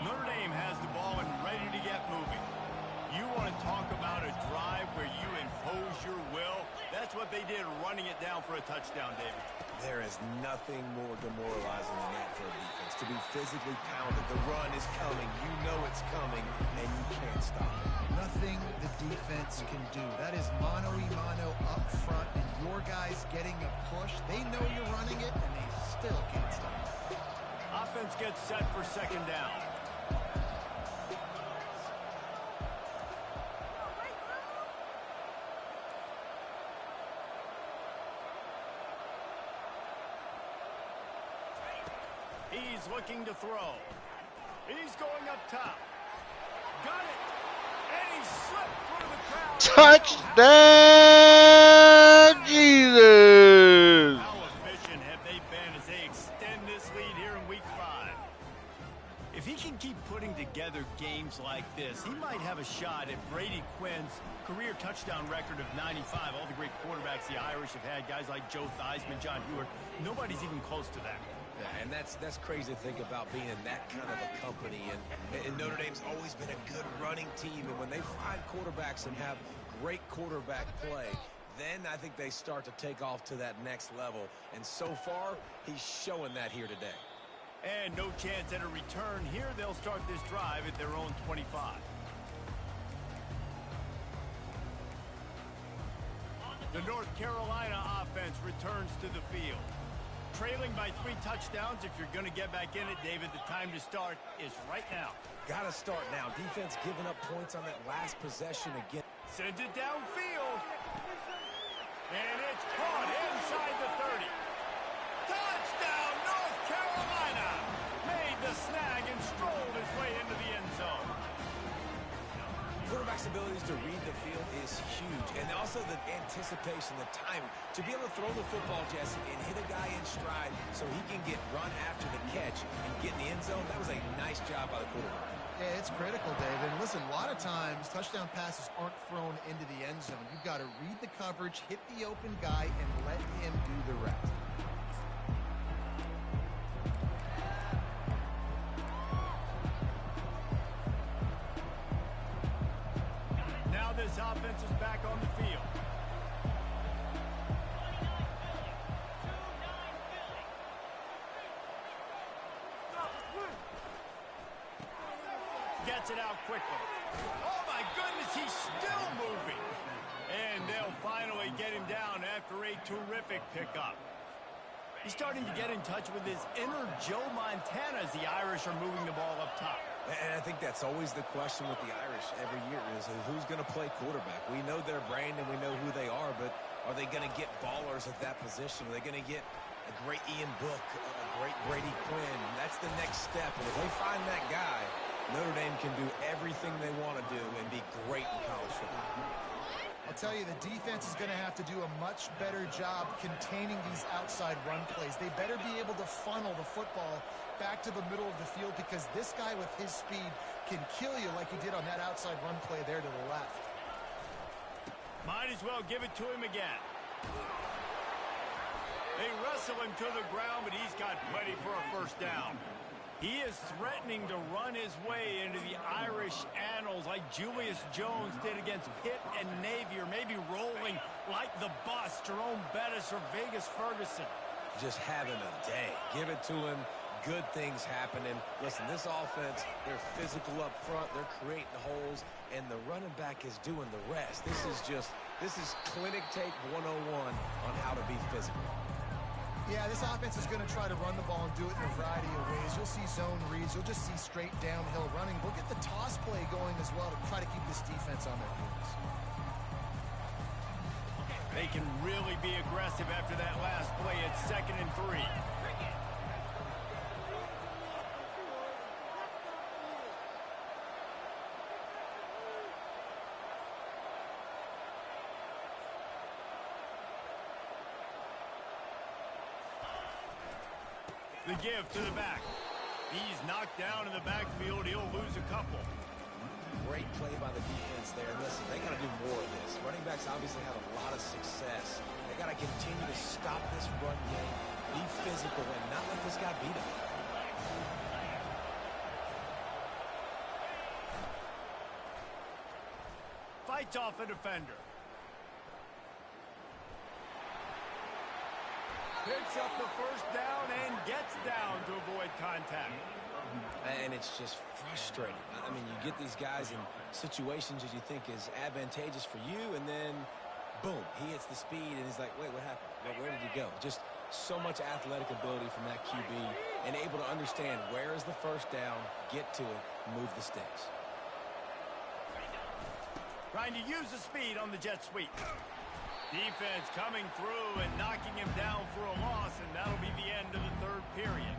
Notre Dame has the ball and ready to get moving. You want to talk about a drive where you impose your will? That's what they did, running it down for a touchdown, David. There is nothing more demoralizing than that for a defense. To be physically pounded. The run is coming. You know it's coming, and you can't stop it. Nothing the defense can do. That is mano-a-mano up front, and your guys getting a push. They know you're running it, and they still can't stop it. Offense gets set for 2nd down. He's looking to throw. He's going up top. Got it. And he slipped through the crowd. Touchdown, Jesus. How efficient have they been as they extend this lead here in week 5? If he can keep putting together games like this, he might have a shot at Brady Quinn's career touchdown record of 95. All the great quarterbacks the Irish have had, guys like Joe Theismann, John Hewart, nobody's even close to that. Yeah, and that's crazy to think about being in that kind of a company. And Notre Dame's always been a good running team. And when they find quarterbacks and have great quarterback play, then I think they start to take off to that next level. And so far, he's showing that here today. And no chance at a return here. They'll start this drive at their own 25. The North Carolina offense returns to the field. Trailing by 3 touchdowns. If you're going to get back in it, David, the time to start is right now. Got to start now. Defense giving up points on that last possession again. Sends it downfield. And it's caught inside the 30. Touchdown, North Carolina! Made the snag and strolled his way into the end zone. Quarterback's abilities to read the field is huge. And also the anticipation, the timing. To be able to throw the football, Jesse, and hit a guy in stride so he can get run after the catch and get in the end zone, that was a nice job by the quarterback. Yeah, it's critical, David. And listen, a lot of times touchdown passes aren't thrown into the end zone. You've got to read the coverage, hit the open guy, and let him do the rest. Now this offense is back on the field. Gets it out quickly. Oh my goodness, he's still moving. And they'll finally get him down after a terrific pickup. He's starting to get in touch with his inner Joe Montana as the Irish are moving the ball up top. And I think that's always the question with the Irish every year is who's going to play quarterback. We know their brand and we know who they are, but are they going to get ballers at that position? Are they going to get a great Ian Book, a great Brady Quinn? That's the next step. And if they find that guy, Notre Dame can do everything they want to do and be great in college football. I'll tell you, the defense is going to have to do a much better job containing these outside run plays. They better be able to funnel the football back to the middle of the field because this guy with his speed can kill you like he did on that outside run play there to the left. Might as well give it to him again. They wrestle him to the ground, but he's got plenty for a first down. He is threatening to run his way into the Irish annals like Julius Jones did against Pitt and Navy, or maybe rolling like the bus, Jerome Bettis or Vegas Ferguson. Just having a day. Give it to him. Good things happening. Listen, this offense, they're physical up front. They're creating holes, and the running back is doing the rest. This is clinic tape 101 on how to be physical. Yeah, this offense is going to try to run the ball and do it in a variety of ways. You'll see zone reads. You'll just see straight downhill running. We'll get the toss play going as well to try to keep this defense on their heels. They can really be aggressive after that last play. It's 2nd and 3. The give to the back. He's knocked down in the backfield. He'll lose a couple. Great play by the defense there. Listen, they got to do more of this. Running backs obviously have a lot of success. They got to continue to stop this run game, be physical, and not let this guy beat him. Fights off a defender. Picks up the first down and gets down to avoid contact. And it's just frustrating. I mean, you get these guys in situations that you think is advantageous for you, and then, boom, he hits the speed, and he's like, wait, what happened? Where did he go? Just so much athletic ability from that QB, and able to understand where is the first down, get to it, move the sticks. Trying to use the speed on the jet sweep. Defense coming through and knocking him down for a loss, and that'll be the end of the 3rd period.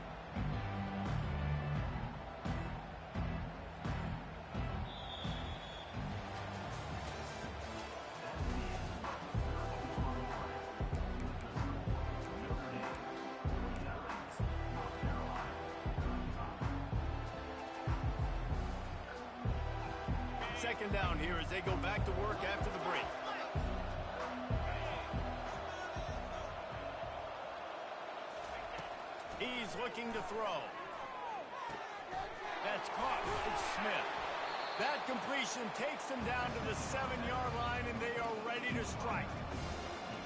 Second down here as they go back to work after the break. He's looking to throw. That's caught. It's Smith. That completion takes them down to the 7-yard line, and they are ready to strike.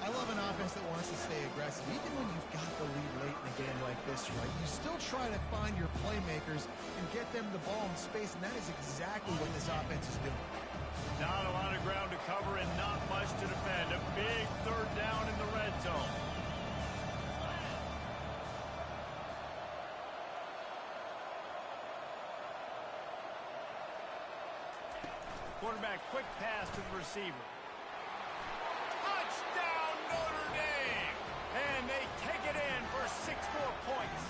I love an offense that wants to stay aggressive. Even when you've got the lead late in a game like this, right, you still try to find your playmakers and get them the ball in space, and that is exactly what this offense is doing. Not a lot of ground to cover and not much to defend. A big third down in the red zone. Quarterback, quick pass to the receiver. Touchdown, Notre Dame! And they take it in for 6 more points.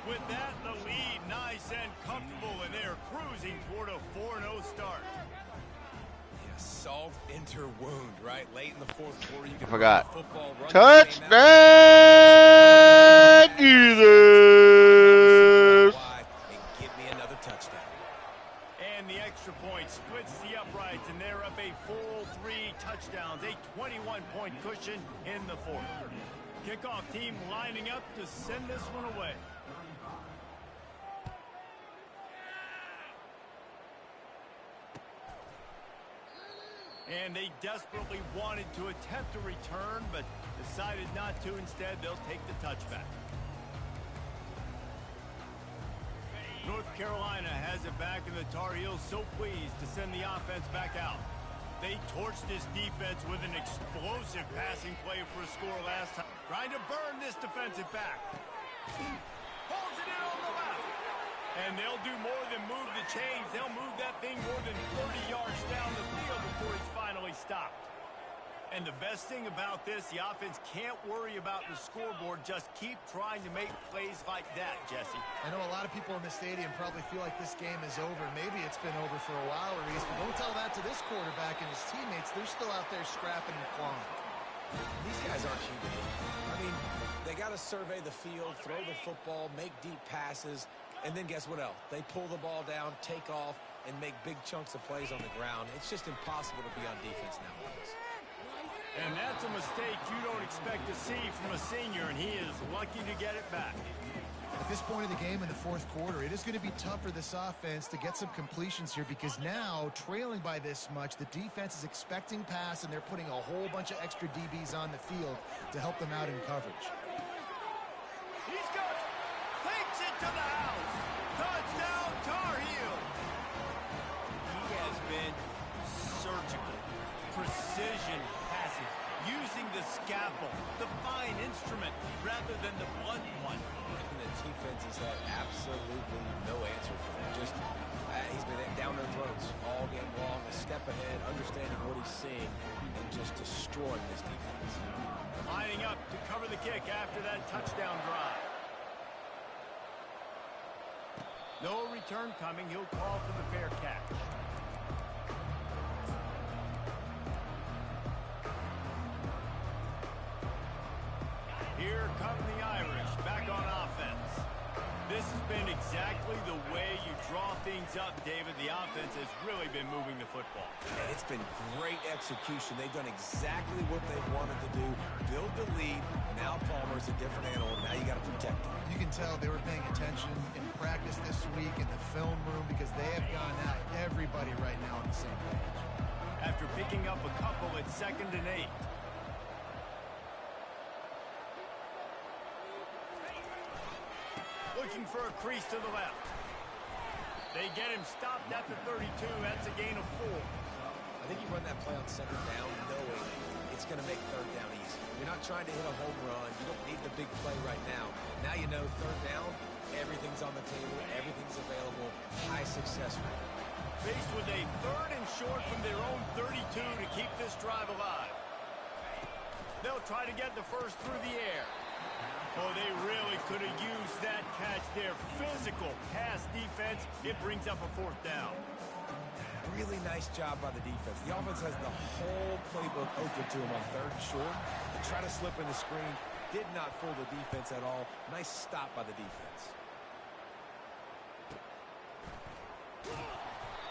With that, the lead nice and comfortable, and they're cruising toward a 4-0 start. Yeah, salt enter wound, right? Late in the fourth quarter, you can forgot. Football, run Touchdown, Jesus! And give me another touchdown. And the extra point splits the uprights, and they're up a full 3 touchdowns, a 21-point cushion in the fourth. Kickoff team lining up to send this one away. And they desperately wanted to attempt a return, but decided not to. Instead, they'll take the touchback. North Carolina has it back, and the Tar Heels so pleased to send the offense back out. They torched this defense with an explosive passing play for a score last time. Trying to burn this defensive back. Pulls it in on the left. And they'll do more than move the chains. They'll move that thing more than 30 yards down the field before he's finally stopped. And the best thing about this, the offense can't worry about the scoreboard. Just keep trying to make plays like that, Jesse. I know a lot of people in the stadium probably feel like this game is over. Maybe it's been over for a while, Reese, but don't tell that to this quarterback and his teammates. They're still out there scrapping and clawing. These guys aren't human. I mean, they got to survey the field, throw the football, make deep passes, and then guess what else? They pull the ball down, take off, and make big chunks of plays on the ground. It's just impossible to be on defense nowadays. And that's a mistake you don't expect to see from a senior, and he is lucky to get it back. At this point of the game in the fourth quarter, it is going to be tough for this offense to get some completions here because now, trailing by this much, the defense is expecting pass, and they're putting a whole bunch of extra DBs on the field to help them out in coverage. He's got it. Takes it to the house. Touchdown, Tar Heels. He has been surgical. Precision passes. Using the scalpel, the fine instrument, rather than the blunt one. And the defense has had absolutely no answer for him. Just, he's been down their throats all game long, a step ahead, understanding what he's seeing, and just destroying this defense. Lining up to cover the kick after that touchdown drive. No return coming. He'll call for the fair catch. Here come the Irish back on offense. This has been exactly the way you draw things up, David. The offense has really been moving the football. And it's been great execution. They've done exactly what they wanted to do. Build the lead. Now Palmer's a different animal. Now you got to protect him. You can tell they were paying attention in practice this week in the film room because they have gone at everybody right now on the same page. After picking up a couple at 2nd and 8. Looking for a crease to the left. They get him stopped at the 32. That's a gain of 4. I think you run that play on 2nd down knowing it's going to make 3rd down easy. You're not trying to hit a home run. You don't need the big play right now. Now you know 3rd down, everything's on the table, everything's available, high success rate. Faced with a 3rd and short from their own 32 to keep this drive alive. They'll try to get the first through the air. Oh, they really could have used that catch there. Physical pass defense. It brings up a 4th down. Really nice job by the defense. The offense has the whole playbook open to him on 3rd and short. They try to slip in the screen. Did not fool the defense at all. Nice stop by the defense.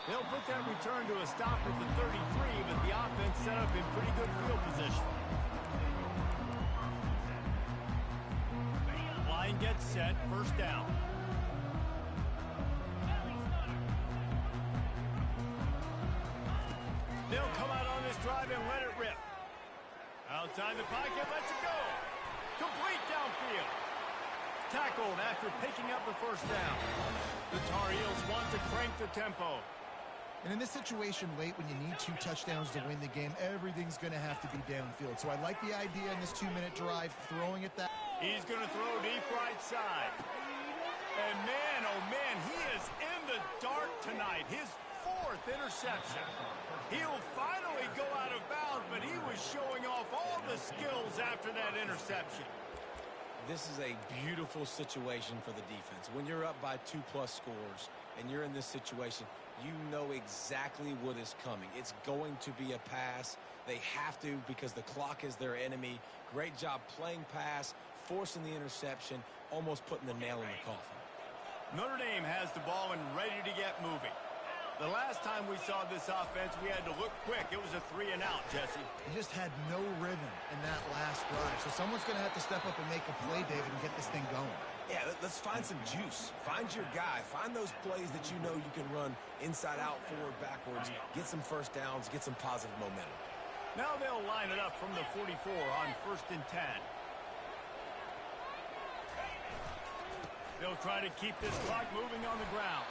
They'll put that return to a stop at the 33, but the offense set up in pretty good field position. Line gets set, first down. They'll come out on this drive and let it rip. Outside the pocket, lets it go. Complete downfield. Tackled after picking up the first down. The Tar Heels want to crank the tempo. And in this situation late when you need 2 touchdowns to win the game, everything's going to have to be downfield. So I like the idea in this 2-minute drive, throwing it that. He's going to throw deep right side. And man, oh man, he is in the dark tonight. His 4th interception. He'll finally go out of bounds, but he was showing off all the skills after that interception. This is a beautiful situation for the defense. When you're up by 2+ scores and you're in this situation, you know exactly what is coming. It's going to be a pass. They have to because the clock is their enemy. Great job playing pass, forcing the interception, almost putting the nail in the coffin. Notre Dame has the ball and ready to get moving. The last time we saw this offense, we had to look quick. It was a 3-and-out, Jesse. He just had no rhythm in that last drive. So someone's going to have to step up and make a play, David, and get this thing going. Yeah, let's find some juice. Find your guy. Find those plays that you know you can run inside out, forward, backwards, get some first downs, get some positive momentum. Now they'll line it up from the 44 on 1st and 10. They'll try to keep this clock moving on the ground.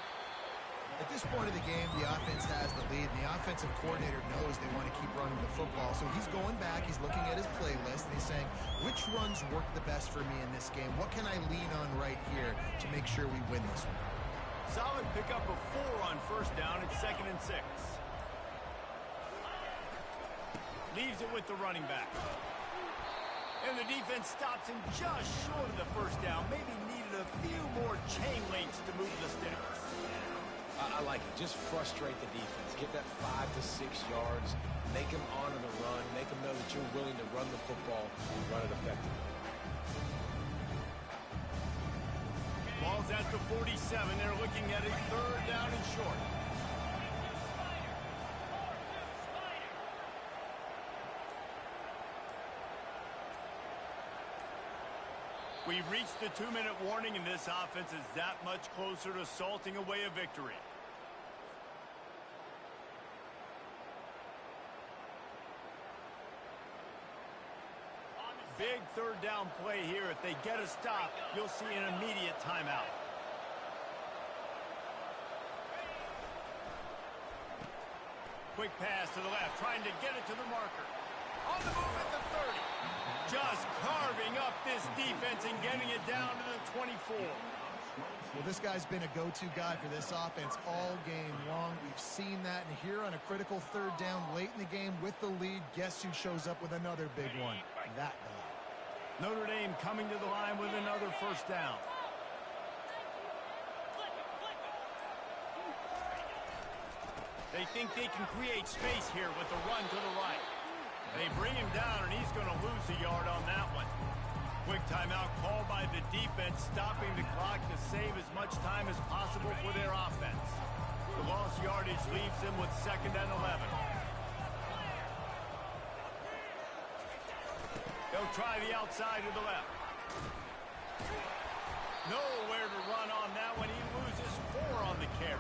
At this point of the game, the offense has the lead, and the offensive coordinator knows they want to keep running the football. So he's going back, he's looking at his playlist, and he's saying, which runs work the best for me in this game? What can I lean on right here to make sure we win this one? Solid pickup of 4 on 1st down. It's 2nd and 6. Leaves it with the running back. And the defense stops him just short of the 1st down. Maybe needed a few more chain links to move the sticks. I like it. Just frustrate the defense. Get that 5 to 6 yards. Make them honor the run. Make them know that you're willing to run the football and run it effectively. Ball's at the 47. They're looking at a 3rd down and short. We've reached the 2-minute warning, and this offense is that much closer to salting away a victory. Big 3rd down play here. If they get a stop, you'll see an immediate timeout. Quick pass to the left, trying to get it to the marker. On the move at the 30. Just carving up this defense and getting it down to the 24. Well, this guy's been a go-to guy for this offense all game long. We've seen that, and here on a critical 3rd down late in the game with the lead, guess who shows up with another big one? That guy. Notre Dame coming to the line with another 1st down. They think they can create space here with the run to the right. They bring him down, and he's going to lose a yard on that one. Quick timeout called by the defense, stopping the clock to save as much time as possible for their offense. The lost yardage leaves them with 2nd and 11. They'll try the outside to the left. Nowhere to run on that one. He loses 4 on the carry.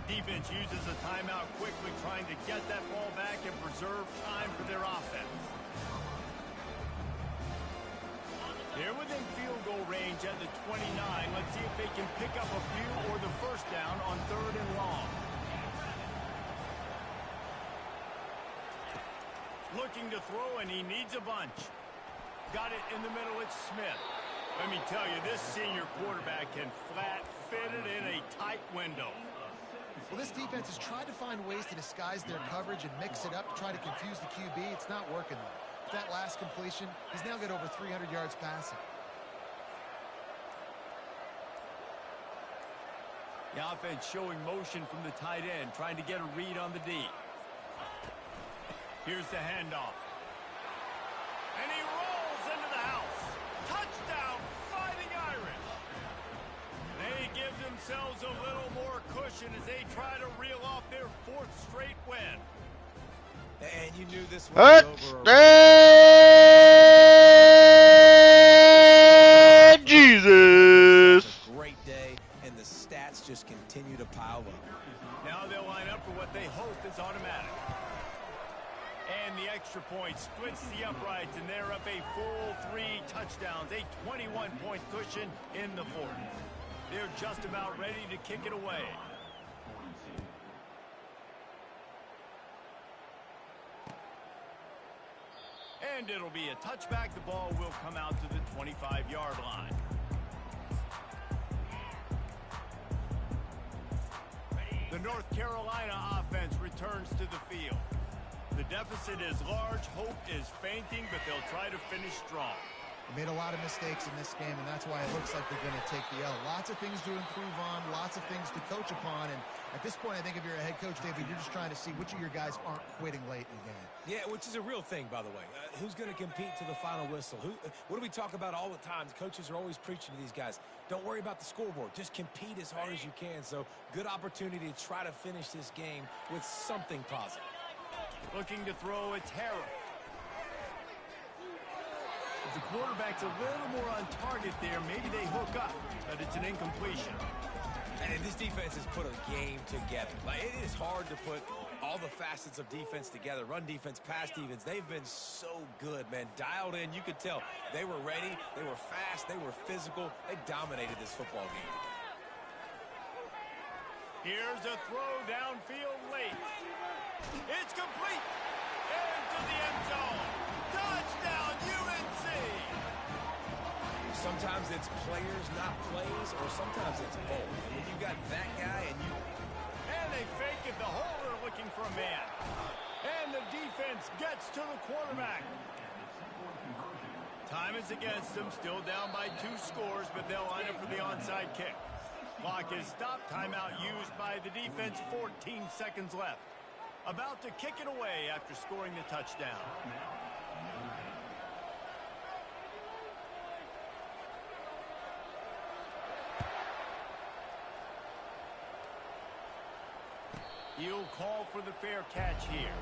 Defense uses a timeout quickly, trying to get that ball back and preserve time for their offense. They're within field goal range at the 29. Let's see if they can pick up a few or the 1st down on 3rd and long. Looking to throw, and he needs a bunch. Got it in the middle. It's Smith. Let me tell you, this senior quarterback can flat fit it in a tight window. Well, this defense has tried to find ways to disguise their coverage and mix it up to try to confuse the QB. It's not working, though. With that last completion, he's now got over 300 yards passing. The offense showing motion from the tight end, trying to get a read on the D. Here's the handoff. And he rolls into the house. Touchdown, Fighting Irish. They give themselves a little more cushion celebration as they try to reel off their 4th straight win. And you knew this one was over. Touchdown, Jesus. A great day, and the stats just continue to pile up. Now they'll line up for what they hope is automatic. And the extra point splits the uprights, and they're up a full 3 touchdowns, a 21-point cushion in the 4th. They're just about ready to kick it away. And it'll be a touchback. The ball will come out to the 25-yard line. The North Carolina offense returns to the field. The deficit is large, hope is fainting, but they'll try to finish strong. They made a lot of mistakes in this game, and that's why it looks like they're going to take the L. Lots of things to improve on, lots of things to coach upon, and at this point, I think if you're a head coach, David, you're just trying to see which of your guys aren't quitting late in the game. Yeah, which is a real thing, by the way. Who's going to compete to the final whistle? What do we talk about all the time? The coaches are always preaching to these guys. Don't worry about the scoreboard. Just compete as hard as you can. So, good opportunity to try to finish this game with something positive. Looking to throw, it's Harrell. If the quarterback's a little more on target there, maybe they hook up, but it's an incompletion. And this defense has put a game together. Like, it is hard to put all the facets of defense together. Run defense, pass defense. They've been so good, man. Dialed in. You could tell they were ready. They were fast. They were physical. They dominated this football game. Here's a throw downfield late. It's complete. Into the end zone. Touchdown, UNC. Sometimes it's players, not plays, or sometimes it's both. And when you got that guy and you... And they fake it. The holder looking for a man. And the defense gets to the quarterback. Time is against them. Still down by 2 scores, but they'll line up for the onside kick. Clock is stopped. Timeout used by the defense. 14 seconds left. About to kick it away after scoring the touchdown. He'll call for the fair catch here.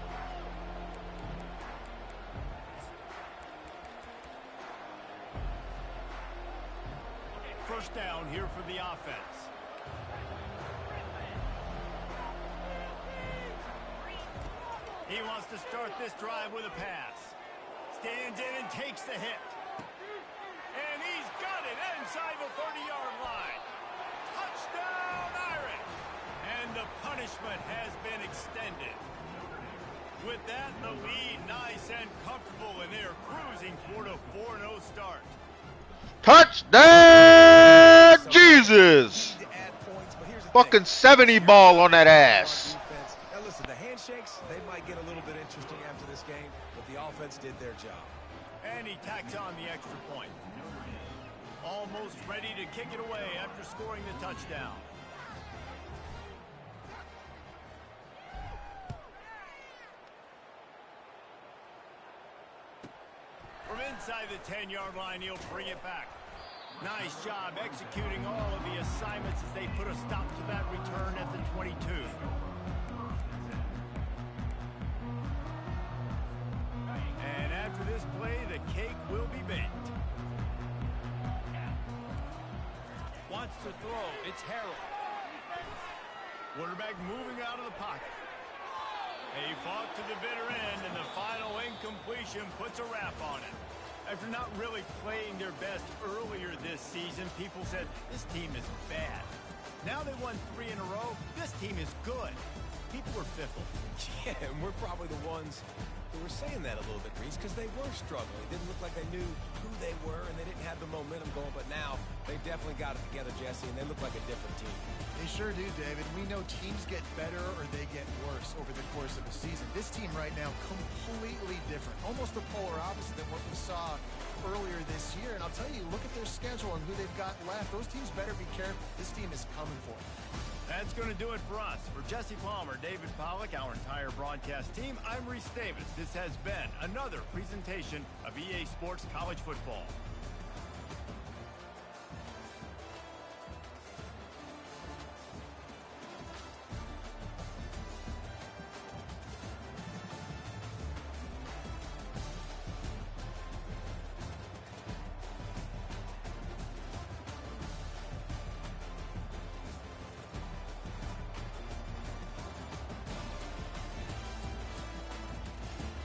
First down here for the offense. He wants to start this drive with a pass. Stands in and takes the hit. And he's got it inside the 30-yard line. Touchdown, Irish! And the punishment has been extended. With that, the lead nice and comfortable, and they are cruising toward a 4-0 start. Touchdown, Jesus. Fucking 70 ball on that ass. Now listen, the handshakes, they might get a little bit interesting after this game, but the offense did their job. And he tacks on the extra point. Almost ready to kick it away after scoring the touchdown. From inside the 10-yard line, he'll bring it back. Nice job executing all of the assignments as they put a stop to that return at the 22. And after this play, the cake will be baked. Wants to throw. It's Harrell. Quarterback moving out of the pocket. They fought to the bitter end, and the final incompletion puts a wrap on it. After not really playing their best earlier this season, people said, this team is bad. Now they won 3 in a row. This team is good. People were fickle. Yeah, and we're probably the ones who were saying that a little bit, Reese, because they were struggling. It didn't look like they knew who they were, and they didn't have the momentum going. But now they definitely got it together, Jesse, and they look like a different team. They sure do, David. We know teams get better or they get worse over the course of a season. This team right now, completely different. Almost the polar opposite than what we saw earlier this year. And I'll tell you, look at their schedule and who they've got left. Those teams better be careful. This team is coming for them. That's going to do it for us. For Jesse Palmer, David Pollack, our entire broadcast team, I'm Reese Davis. This has been another presentation of EA Sports College Football.